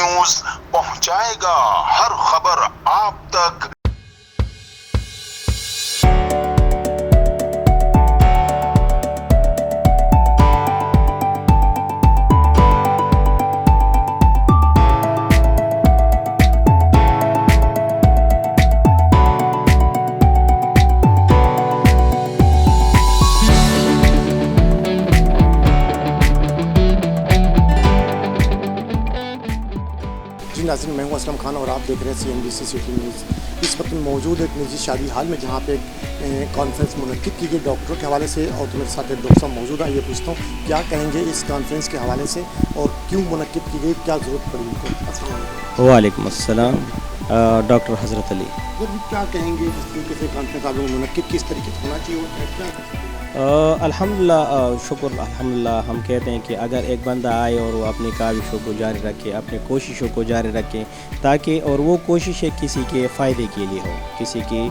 News پہنچائے گا ہر خبر آپ تک۔ ناظرین، میں ہوں اسلم خان اور آپ دیکھ رہے ہیں CNBC سٹی نیوز۔ اس وقت موجود ایک نجی شادی حال میں جہاں پہ کانفرنس منعقد کی گئی ڈاکٹروں کے حوالے سے، اور تو میرے ساتھ ایک ڈاکٹر صاحب موجود ہیں۔ یہ پوچھتا ہوں کیا کہیں گے اس کانفرنس کے حوالے سے اور کیوں منعقد کی گئی، کیا ضرورت پڑی ان کو؟ السلام علیکم۔ وعلیکم السلام۔ ڈاکٹر حضرت علی، کیا کہیں گے جس طریقے سے کانفرنس آپ لوگوں نے منعقد کس طریقے سے ہونا چاہیے اور کیا؟ الحمدللہ، شکر الحمدللہ۔ ہم کہتے ہیں کہ اگر ایک بندہ آئے اور وہ اپنی کاوشوں کو جاری رکھے، اپنے کوششوں کو جاری رکھے، تاکہ اور وہ کوششیں کسی کے فائدے کے لیے ہو، کسی کی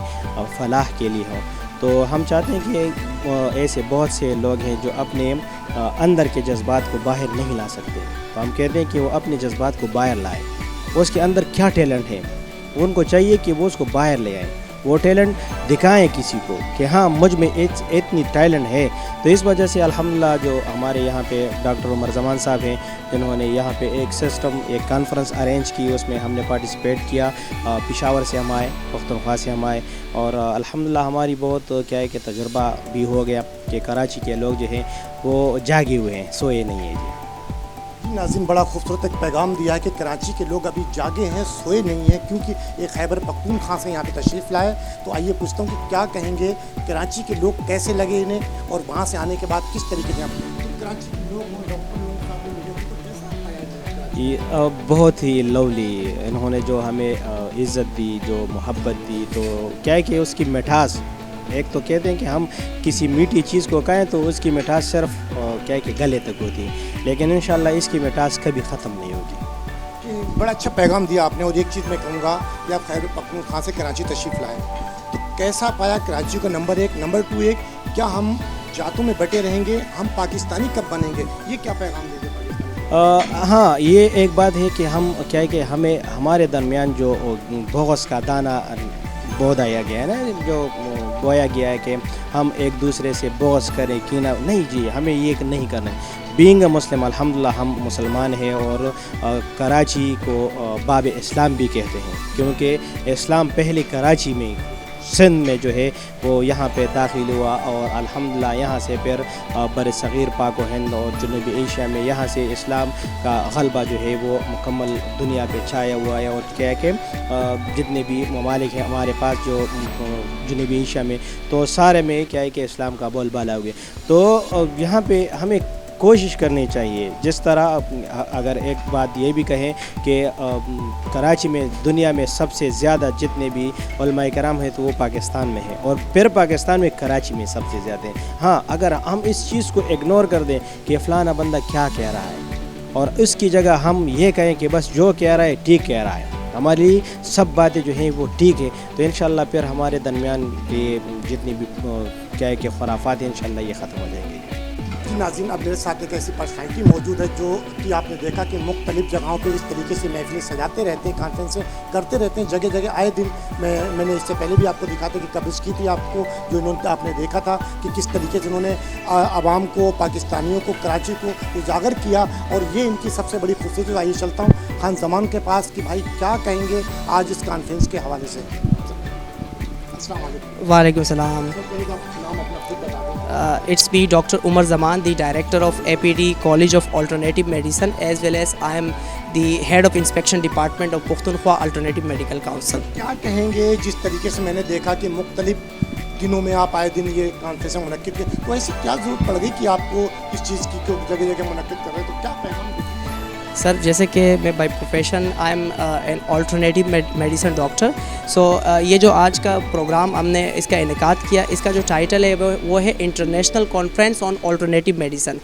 فلاح کے لیے ہو، تو ہم چاہتے ہیں کہ ایسے بہت سے لوگ ہیں جو اپنے اندر کے جذبات کو باہر نہیں لا سکتے، تو ہم کہتے ہیں کہ وہ اپنے جذبات کو باہر لائے۔ اس کے اندر کیا ٹیلنٹ ہے، ان کو چاہیے کہ وہ اس کو باہر لے آئیں، وہ ٹیلنٹ دکھائیں کسی کو کہ ہاں مجھ میں اتنی ٹیلنٹ ہے۔ تو اس وجہ سے الحمدللہ جو ہمارے یہاں پہ ڈاکٹر عمر زمان صاحب ہیں، جنہوں نے یہاں پہ ایک سسٹم، ایک کانفرنس ارینج کی، اس میں ہم نے پارٹیسپیٹ کیا۔ پشاور سے ہم آئے، پختونخوا سے ہم آئے، اور الحمدللہ ہماری بہت کیا ہے کہ تجربہ بھی ہو گیا کہ کراچی کے لوگ جو ہیں وہ جاگے ہوئے ہیں، سوئے نہیں ہیں۔ ناظرین، بڑا خوبصورت ایک پیغام دیا ہے کہ کراچی کے لوگ ابھی جاگے ہیں، سوئے نہیں ہیں، کیونکہ ایک خیبر پختونخوا سے یہاں پہ تشریف لائے۔ تو آئیے پوچھتا ہوں کہ کیا کہیں گے، کراچی کے لوگ کیسے لگے انہیں، اور وہاں سے آنے کے بعد کس طریقے سے کراچی کے لوگ بہت ہی لولی، انہوں نے جو ہمیں عزت دی، جو محبت دی، تو کیا ہے کہ اس کی مٹھاس، ایک تو کہتے ہیں کہ ہم کسی میٹھی چیز کو کہیں تو اس کی مٹھاس صرف کیا ہے کہ گلے تک ہوتی ہے، لیکن انشاءاللہ اس کی مٹھاس کبھی ختم نہیں ہوگی۔ بڑا اچھا پیغام دیا آپ نے، اور ایک چیز میں کہوں گا کہ آپ خیبر پختونخوا سے کراچی تشریف لائے، تو کیسا پایا کراچی کو؟ نمبر 1، نمبر 2، کیا ہم جاتوں میں بٹے رہیں گے، ہم پاکستانی کب بنیں گے، یہ کیا پیغام دے گے؟ ہاں، یہ ایک بات ہے کہ ہم کیا ہے کہ ہمارے درمیان جو بغض کا دانہ بو دیا گیا ہے نا، جو بویا گیا ہے کہ ہم ایک دوسرے سے بغض کریں، کینہ نہیں، جی ہمیں یہ نہیں کرنا ہے۔ بینگ اے مسلم، الحمدللہ ہم مسلمان ہیں، اور کراچی کو باب اسلام بھی کہتے ہیں، کیونکہ اسلام پہلے کراچی میں، سندھ میں جو ہے وہ یہاں پہ داخل ہوا، اور الحمدللہ یہاں سے پھر بر صغیر پاک و ہند اور جنوبی ایشیا میں یہاں سے اسلام کا غلبہ جو ہے وہ مکمل دنیا پہ چھایا ہوا ہے، اور کیا ہے کہ جتنے بھی ممالک ہیں ہمارے پاس جو جنوبی ایشیا میں، تو سارے میں کیا ہے کہ اسلام کا بول بالا ہو گیا۔ تو یہاں پہ ہمیں کوشش کرنی چاہیے، جس طرح اگر ایک بات یہ بھی کہیں کہ کراچی میں دنیا میں سب سے زیادہ جتنے بھی علماء کرام ہیں تو وہ پاکستان میں ہیں، اور پھر پاکستان میں کراچی میں سب سے زیادہ ہیں۔ ہاں، اگر ہم اس چیز کو اگنور کر دیں کہ فلانا بندہ کیا کہہ رہا ہے، اور اس کی جگہ ہم یہ کہیں کہ بس جو کہہ رہا ہے ٹھیک کہہ رہا ہے، ہماری سب باتیں جو ہیں وہ ٹھیک ہے، تو انشاءاللہ پھر ہمارے درمیان کے جتنی بھی کیا ہے کہ خرافات ہیں انشاءاللہ یہ ختم ہو جائیں گے۔ ناظرین، اب میرے ساتھ ایک ایسی پرسنالٹی موجود ہے جو کہ آپ نے دیکھا کہ مختلف جگہوں پہ اس طریقے سے محفلیں سجاتے رہتے ہیں، کانفرنسیں کرتے رہتے ہیں، جگہ جگہ آئے دن۔ میں نے اس سے پہلے بھی آپ کو دکھا تھا کہ کوریج کی تھی آپ کو، جو آپ نے دیکھا تھا کہ کس طریقے سے انہوں نے عوام کو، پاکستانیوں کو، کراچی کو اجاگر کیا، اور یہ ان کی سب سے بڑی خصوصیت۔ آئیے چلتا ہوں خان زمان کے پاس کہ بھائی کیا کہیں گے آج اس کانفرنس کے حوالے سے۔ السلام علیکم۔ وعلیکم السلام۔ نام اپنا خود بتا دیں۔ It's me, Dr. Umar Zaman, the Director of APD College of Alternative Medicine, as well as I am the Head of Inspection Department of Pakhtunkhwa Alternative Medical Council. کیا کہیں گے جس طریقے سے میں نے دیکھا کہ مختلف دنوں میں آپ آئے دن یہ کانفرنسیں منعقد کی، تو ایسی کیا ضرورت پڑ گئی کہ آپ کو اس چیز کی جگہ جگہ منعقد کر رہے ہیں، تو کیا پیغام دیتے ہیں؟ سر، جیسے کہ میں by profession I am an alternative medicine doctor, so یہ جو آج کا پروگرام ہم نے اس کا انعقاد کیا، اس کا جو ٹائٹل ہے وہ ہے international conference on alternative medicine,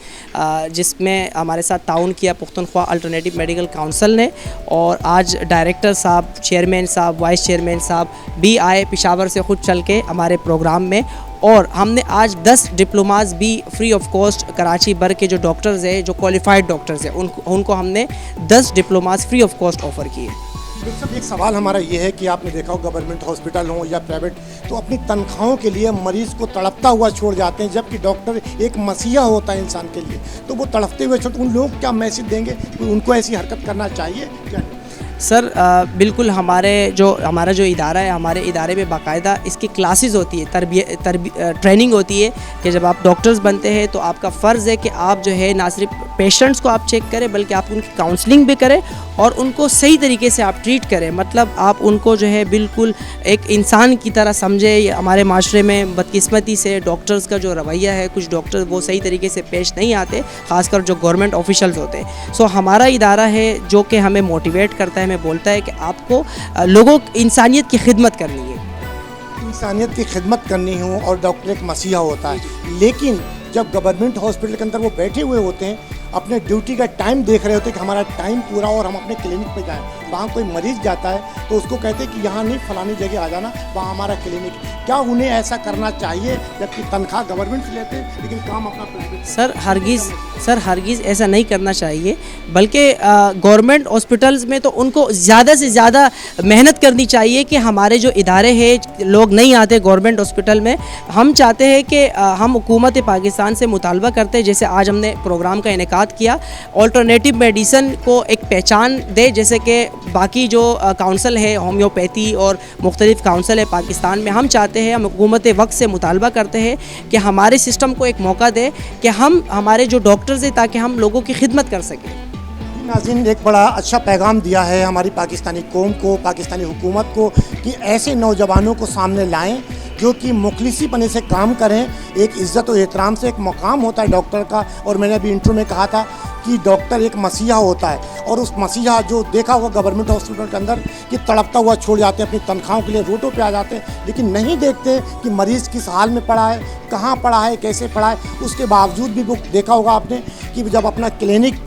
جس میں ہمارے ساتھ تعاون کیا پختونخوا الٹرنیٹیو میڈیکل کاؤنسل نے، اور آج ڈائریکٹر صاحب، چیئرمین صاحب، وائس چیئرمین صاحب بھی آئے پشاور سے خود چل کے ہمارے پروگرام میں، اور ہم نے آج 10 ڈپلوماز بھی فری آف کاسٹ کراچی بھر کے جو ڈاکٹرز ہیں جو کوالیفائڈ ڈاکٹرز ہیں ان کو ہم نے 10 diplomas free of cost offer کیے. ڈاکٹر صاحب ایک سوال ہمارا یہ ہے کہ آپ نے دیکھا ہو گورنمنٹ ہاسپٹل ہوں یا پرائیویٹ تو اپنی تنخواہوں کے لیے مریض کو تڑپتا ہوا چھوڑ جاتے ہیں, جبکہ ڈاکٹر ایک مسیحا ہوتا ہے انسان کے لیے, تو وہ تڑپتے ہوئے چھوڑ, ان لوگ کیا میسج دیں گے, ان کو ایسی حرکت کرنا چاہیے کیا؟ سر بالکل ہمارا جو ادارہ ہے, ہمارے ادارے میں باقاعدہ اس کی کلاسز ہوتی ہے, ٹریننگ ہوتی ہے کہ جب آپ ڈاکٹرز بنتے ہیں تو آپ کا فرض ہے کہ آپ جو ہے نہ صرف پیشنٹس کو آپ چیک کریں بلکہ آپ ان کی کاؤنسلنگ بھی کریں اور ان کو صحیح طریقے سے آپ ٹریٹ کریں. مطلب آپ ان کو جو ہے بالکل ایک انسان کی طرح سمجھیں. ہمارے معاشرے میں بدقسمتی سے ڈاکٹرز کا جو رویہ ہے, کچھ ڈاکٹر وہ صحیح طریقے سے پیش نہیں آتے, خاص کر جو گورنمنٹ آفیشلز ہوتے ہیں. سو ہمارا ادارہ ہے جو کہ ہمیں موٹیویٹ کرتا ہے, ہمیں بولتا ہے کہ آپ کو لوگوں انسانیت کی خدمت کرنی ہے, انسانیت کی خدمت کرنی ہو, اور ڈاکٹر ایک مسیحا ہوتا ہے. لیکن جب گورنمنٹ ہاسپٹل کے اندر وہ بیٹھے ہوئے ہوتے ہیں, اپنے ڈیوٹی کا ٹائم دیکھ رہے ہوتے ہیں کہ ہمارا ٹائم پورا اور ہم اپنے کلینک پہ جائیں, وہاں کوئی مریض جاتا ہے تو اس کو کہتے ہیں کہ یہاں نہیں فلانی جگہ آ جانا, وہاں ہمارا کلینک. کیا انہیں ایسا کرنا چاہیے جبکہ تنخواہ گورنمنٹ سے لیتے ہیں لیکن کام اپنا پرائیویٹ؟ سر ہرگز ایسا نہیں کرنا چاہیے, بلکہ گورنمنٹ ہاسپٹلز میں تو ان کو زیادہ سے زیادہ محنت کرنی چاہیے کہ ہمارے جو ادارے ہیں لوگ نہیں آتے گورنمنٹ ہاسپٹل میں. ہم چاہتے ہیں کہ ہم حکومت پاکستان سے مطالبہ کرتے ہیں, جیسے آج ہم نے پروگرام کا انعقاد کیا, آلٹرنیٹیو میڈیسن کو ایک پہچان دے, جیسے کہ باقی جو کاؤنسل ہے ہومیوپیتھی اور مختلف کاؤنسل ہے پاکستان میں. ہم چاہتے ہیں, ہم حکومت وقت سے مطالبہ کرتے ہیں کہ ہمارے سسٹم کو ایک موقع دے کہ ہم ہمارے جو ڈاکٹرز ہیں تاکہ ہم لوگوں کی خدمت کر سکیں. ناظرین, ایک بڑا اچھا پیغام دیا ہے ہماری پاکستانی قوم کو, پاکستانی حکومت کو, کہ ایسے نوجوانوں کو سامنے لائیں جو کہ مخلصی پنے سے کام کریں. ایک عزت و احترام سے ایک مقام ہوتا ہے ڈاکٹر کا, اور میں نے ابھی انٹرو میں کہا تھا کہ ڈاکٹر ایک مسیحا ہوتا ہے, اور اس مسیحا جو دیکھا ہوگا گورنمنٹ ہاسپٹل کے اندر کہ تڑپتا ہوا چھوڑ جاتے ہیں, اپنی تنخواہوں کے لیے روڈوں پہ آ جاتے ہیں, لیکن نہیں دیکھتے کہ مریض کس حال میں پڑا ہے, کہاں پڑا ہے, کیسے پڑا ہے. اس کے باوجود بھی وہ دیکھا ہوگا آپ نے کہ جب اپنا کلینک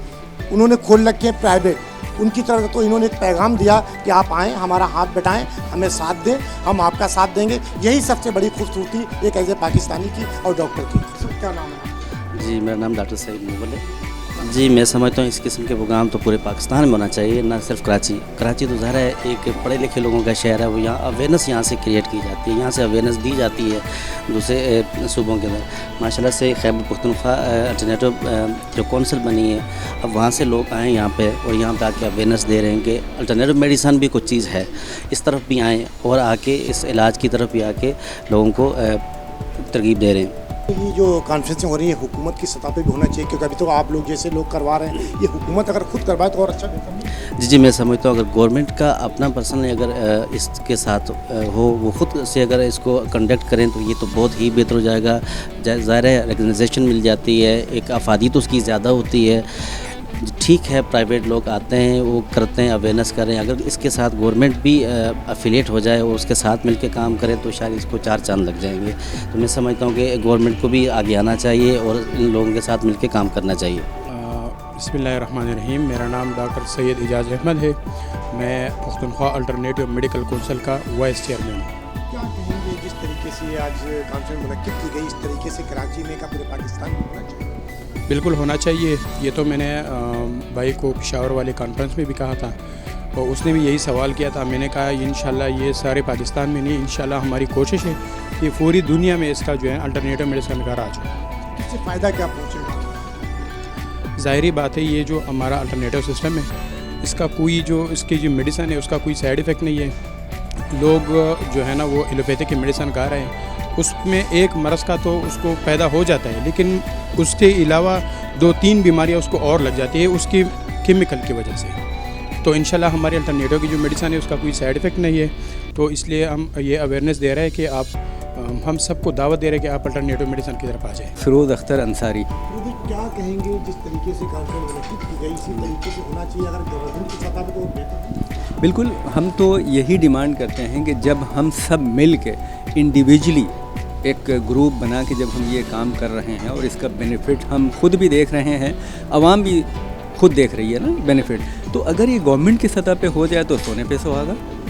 انہوں نے کھول رکھے ہیں پرائیویٹ, ان کی طرف تو انہوں نے ایک پیغام دیا کہ آپ آئیں, ہمارا ہاتھ بٹائیں, ہمیں ساتھ دیں, ہم آپ کا ساتھ دیں گے. یہی سب سے بڑی خوبصورتی ایک ایز اے پاکستانی کی اور ڈاکٹر کی. کیا نام ہے؟ جی میرا نام ڈاکٹر سعید مغل ہے. جی میں سمجھتا ہوں اس قسم کے پروگرام تو پورے پاکستان میں ہونا چاہیے, نہ صرف کراچی تو ظاہر ہے ایک پڑھے لکھے لوگوں کا شہر ہے, وہ یہاں اویئرنیس یہاں سے کریٹ کی جاتی ہے, یہاں سے اویئرنیس دی جاتی ہے دوسرے صوبوں کے اندر. ماشاءاللہ سے خیبر پختونخوا الٹرنیٹو جو کونسل بنی ہے, اب وہاں سے لوگ آئیں یہاں پہ, اور یہاں پہ آ کے اویئرنیس دے رہے ہیں کہ الٹرنیٹو میڈیسن بھی کچھ چیز ہے, اس طرف بھی آئیں اور آ کے اس علاج کی طرف بھی آ کے لوگوں کو ترغیب دے رہے ہیں. یہ جو کانفرنسیں ہو رہی ہیں حکومت کی سطح پہ بھی ہونا چاہیے, کیونکہ ابھی تو آپ لوگ جیسے لوگ کروا رہے ہیں, یہ حکومت اگر خود کروائے تو اور اچھا بہتر ہے. جی میں سمجھتا ہوں اگر گورنمنٹ کا اپنا پرسنل اگر اس کے ساتھ ہو, وہ خود سے اگر اس کو کنڈکٹ کریں تو یہ تو بہت ہی بہتر ہو جائے گا. ظاہر ہے ریکگنائزیشن مل جاتی ہے, ایک افادیت اس کی زیادہ ہوتی ہے. ٹھیک ہے پرائیویٹ لوگ آتے ہیں, وہ کرتے ہیں, اویئرنیس کریں, اگر اس کے ساتھ گورنمنٹ بھی افیلیٹ ہو جائے اور اس کے ساتھ مل کے کام کرے تو شاید اس کو 4 چاند لگ جائیں گے. تو میں سمجھتا ہوں کہ گورنمنٹ کو بھی آگے آنا چاہیے اور ان لوگوں کے ساتھ مل کے کام کرنا چاہیے. بسم اللہ الرحمن الرحیم. میرا نام ڈاکٹر سید اعجاز احمد ہے, میں پختونخوا الٹرنیٹیو میڈیکل کونسل کا وائس چیئرمین ہوں. کیا کہیں گے جس طریقے سے آج کانفرنس منعقد کی گئی, اس طریقے سے کراچی میں کا پورے پاکستان میں ہونا چاہیے؟ بالکل ہونا چاہیے. یہ تو میں نے بھائی کو پشاور والے کانفرنس میں بھی کہا تھا, اور اس نے بھی یہی سوال کیا تھا. میں نے کہا انشاءاللہ یہ سارے پاکستان میں نہیں, انشاءاللہ ہماری کوشش ہے کہ پوری دنیا میں اس کا جو ہے الٹرنیٹیو میڈیسن کا راج ہو. اس سے فائدہ کیا پہنچے گا؟ ظاہری بات ہے یہ جو ہمارا الٹرنیٹیو سسٹم ہے, اس کا کوئی جو اس کی جو میڈیسن ہے اس کا کوئی سائیڈ ایفیکٹ نہیں ہے. لوگ جو ہے نا وہ ایلوپیتھک کی میڈیسن کھا رہے ہیں, اس میں ایک مرض کا تو اس کو پیدا ہو جاتا ہے, لیکن اس کے علاوہ 2-3 بیماریاں اس کو اور لگ جاتی ہے اس کی کیمیکل کی وجہ سے. تو انشاءاللہ ہماری الٹرنیٹیو کی جو میڈیسن ہے اس کا کوئی سائیڈ ایفیکٹ نہیں ہے. تو اس لیے ہم یہ اویئرنیس دے رہے ہیں کہ آپ, ہم سب کو دعوت دے رہے ہیں کہ آپ الٹرنیٹیو میڈیسن کی طرف آ جائیں. فیروز اختر انصاری. کیا کہیں گے جس طریقے سے کانفرنس منعقد کی گئی اسی طریقے سے ہونا چاہیے اگر گورنمنٹ کی سطح پہ تو بہتر؟ بالکل, ہم تو یہی ڈیمانڈ کرتے ہیں کہ جب ہم سب مل کے انڈیویجلی ایک گروپ بنا کے جب ہم یہ کام کر رہے ہیں اور اس کا بینیفٹ ہم خود بھی دیکھ رہے ہیں, عوام بھی خود دیکھ رہی ہے نا بینیفٹ, تو اگر یہ گورنمنٹ کی سطح پہ ہو جائے تو سونے پہ سہاگا,